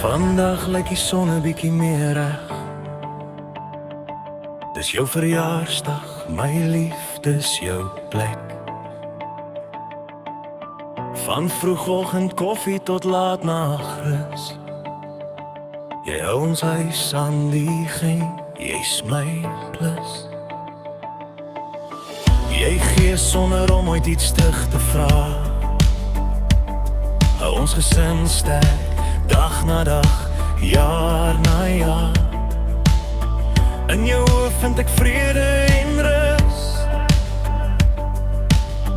Vandag lyk die son 'n bietjie meer reg. Dis jou verjaarsdag, my lief, dis jou plek. Van vroegoggend koffie tot laat nagrus. Jy hou ons huis aan die gang, jy's my plus. Jy gee sonder om ooit iets terug te vra. Hou ons gesin sterk, dag na dag, jaar na jaar. In jou oë vind ek vrede en rus.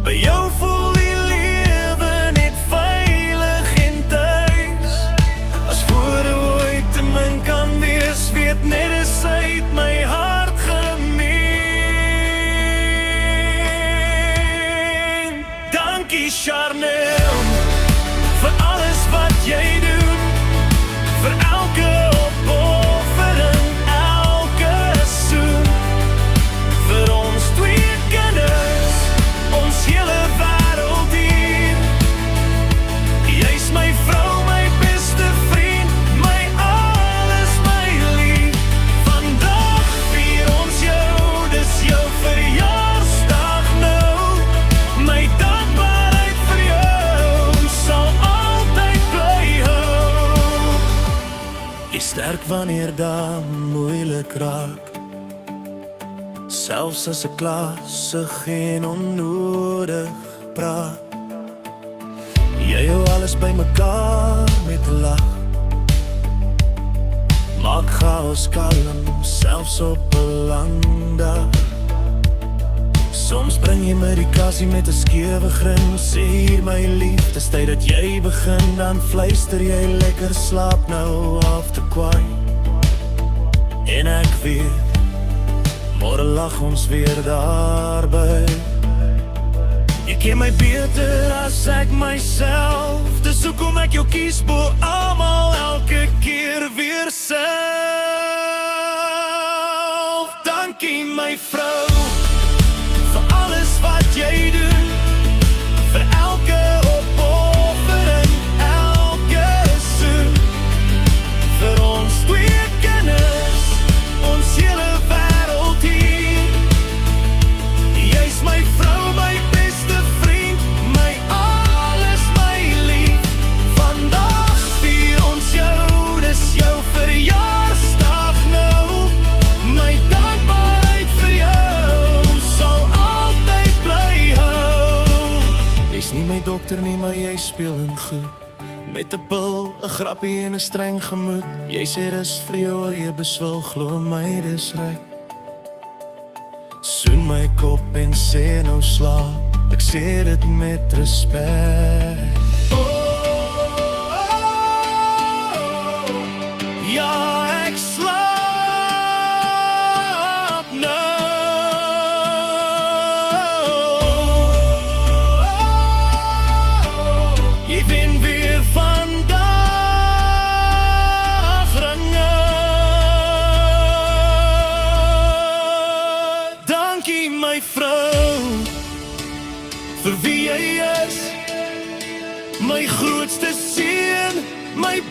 By jou voel die lewe net veilig en tuis. As woorde ooit te min kan wees, weet net eens uit my hart gemeen. Dankie Charnel, vir alles wat jy doen, vir elke opoffering, elke soen, vir ons twee kinders, ons hele wêreld hier. Jy's my vrou, my beste vriend, my alles, my lief. Vandag vier ons jou, dis jou verjaarsdag nou. My dankbaarheid vir jou sal altyd bly hou. Jy sterk wanneer daar moeilik raak, selfs as ek klasig en onnodig praat. Jy hou alles by mekaar met 'n lag, maak chaos kalm, selfs op 'n lang dag. Soms bring jy medikasie met 'n skewe grin. Sê hier my lief, dis tyd dat jy begin. Dan fluister jy lekker, slaap nou af te kwaai. En ek weet, môre lag ons weer daarby. Jy ken my beter as ek myself, dis hoekom ek jou kies bo almal, elke keer weer self. Dankie my vrou, vir alles wat jy doen, vir elke opoffering, elke soen, vir ons twee kinders, ons hele wêreld hier. Jy's my vrou, my beste vriend, my alles, my lief. Vandag vier ons jou, dis jou verjaarsdag nou. My dankbaarheid vir jou sal altyd bly hou. Jy's nie my dokter nie, maar jy speel in goed. Met 'n pil, 'n grappie en 'n streng gemoed. Jy sê dis vir jou, jy beswil, glo my dis reg. Soen my kop en sê nou slaap, ek sê dit met respek. Ja, ek slaap nou. Jy wen weer vandag ringe. Dankie my vrou, vir wie jy is, my grootste seun, my